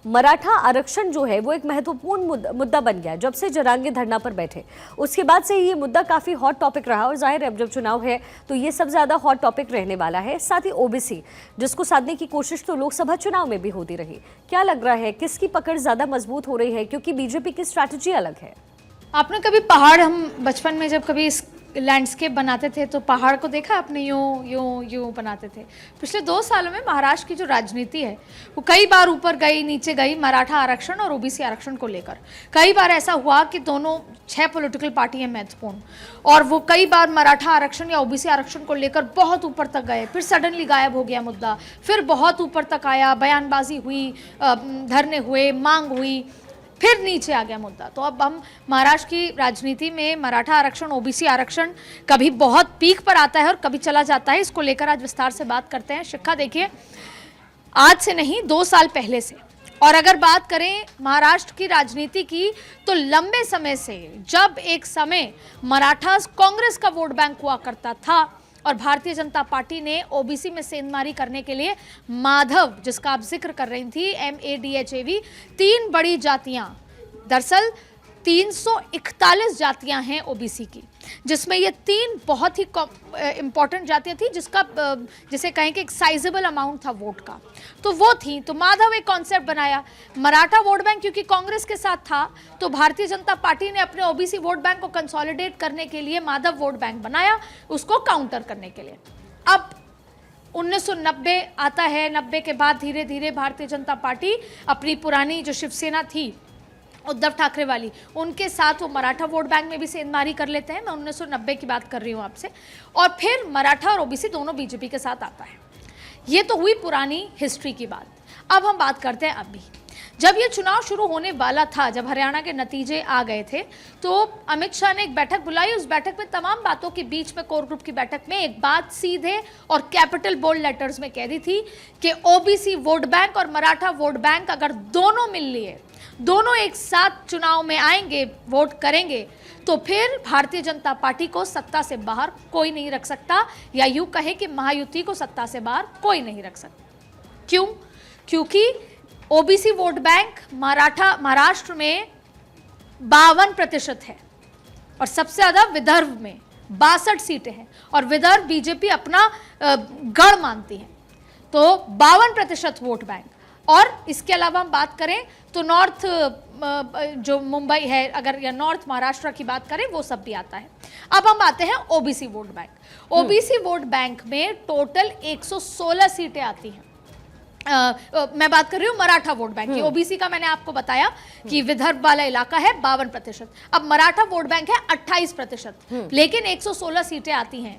मराठा आरक्षण जो है वो एक महत्वपूर्ण मुद्दा बन गया जब से जरांगे धरना पर बैठे। उसके बाद से ये मुद्दा काफी हॉट टॉपिक रहा और जाहिर है अब जब चुनाव है तो ये सबसे ज्यादा हॉट टॉपिक रहने वाला है। साथ ही ओबीसी जिसको साधने की कोशिश तो लोकसभा चुनाव में भी होती रही। क्या लग रहा है किसकी पकड़ ज्यादा मजबूत हो रही है, क्योंकि बीजेपी की स्ट्रैटेजी अलग है। आपने कभी पहाड़, हम बचपन में जब कभी लैंडस्केप बनाते थे तो पहाड़ को देखा आपने, यूं यूं यूं बनाते थे। पिछले 2 सालों में महाराष्ट्र की जो राजनीति है वो कई बार ऊपर गई नीचे गई, मराठा आरक्षण और ओबीसी आरक्षण को लेकर। कई बार ऐसा हुआ कि दोनों 6 पॉलिटिकल पार्टी हैं महत्वपूर्ण, और वो कई बार मराठा आरक्षण या ओबीसी आरक्षण को लेकर बहुत ऊपर तक गए, फिर सडनली गायब हो गया मुद्दा, फिर बहुत ऊपर तक आया, बयानबाजी हुई, धरने हुए, मांग हुई, फिर नीचे आ गया मुद्दा। तो अब हम महाराष्ट्र की राजनीति में मराठा आरक्षण, ओबीसी आरक्षण कभी बहुत पीक पर आता है और कभी चला जाता है। इसको लेकर आज विस्तार से बात करते हैं। शिक्षा देखिए, आज से नहीं 2 साल पहले से, और अगर बात करें महाराष्ट्र की राजनीति की तो लंबे समय से, जब एक समय मराठास कांग्रेस का वोट बैंक हुआ करता था और भारतीय जनता पार्टी ने ओबीसी में सेंधमारी करने के लिए माधव, जिसका आप जिक्र कर रही थी, MADHAV, 3 बड़ी जातियां, दरअसल 341 जातियां हैं ओबीसी की, जिसमें ये 3 बहुत ही इंपॉर्टेंट जातियां थी, जिसका जिसे कहें कि एक साइजेबल अमाउंट था वोट का, तो वो थी। तो माधव एक कॉन्सेप्ट बनाया, मराठा वोट बैंक क्योंकि कांग्रेस के साथ था तो भारतीय जनता पार्टी ने अपने ओबीसी वोट बैंक को कंसोलिडेट करने के लिए माधव वोट बैंक बनाया, उसको काउंटर करने के लिए। अब 1990 आता है, 90 के बाद धीरे धीरे भारतीय जनता पार्टी अपनी पुरानी जो शिवसेना थी उद्धव ठाकरे वाली, उनके साथ वो मराठा वोट बैंक में भी सेंधमारी कर लेते हैं। मैं 1990 की बात कर रही हूँ आपसे। और फिर मराठा और ओबीसी दोनों बीजेपी के साथ आता है। ये तो हुई पुरानी हिस्ट्री की बात। अब हम बात करते हैं अभी, जब ये चुनाव शुरू होने वाला था, जब हरियाणा के नतीजे आ गए थे, तो अमित शाह ने एक बैठक बुलाई। उस बैठक में तमाम बातों के बीच में, कोर ग्रुप की बैठक में, एक बात सीधे और कैपिटल बोल्ड लेटर्स में कह दी थी कि ओबीसी वोट बैंक और मराठा वोट बैंक अगर दोनों मिल लिए, दोनों एक साथ चुनाव में आएंगे, वोट करेंगे, तो फिर भारतीय जनता पार्टी को सत्ता से बाहर कोई नहीं रख सकता, या यूं कहे कि महायुति को सत्ता से बाहर कोई नहीं रख सकता। क्यों? क्योंकि ओबीसी वोट बैंक महाराष्ट्र में 52% है और सबसे ज्यादा विदर्भ में 62 सीटें हैं, और विदर्भ बीजेपी अपना गढ़ मानती है। तो 52% वोट बैंक। और इसके अलावा हम बात करें तो नॉर्थ जो मुंबई है अगर, या नॉर्थ महाराष्ट्र की बात करें, वो सब भी आता है। अब हम आते हैं OBC vote bank. OBC vote bank में टोटल 116 सीटें आती हैं। मैं बात कर रही हूँ मराठा वोट बैंक की। ओबीसी का मैंने आपको बताया कि विदर्भ वाला इलाका है 52%। अब मराठा वोट बैंक है 28%, लेकिन 116 सीटें आती हैं।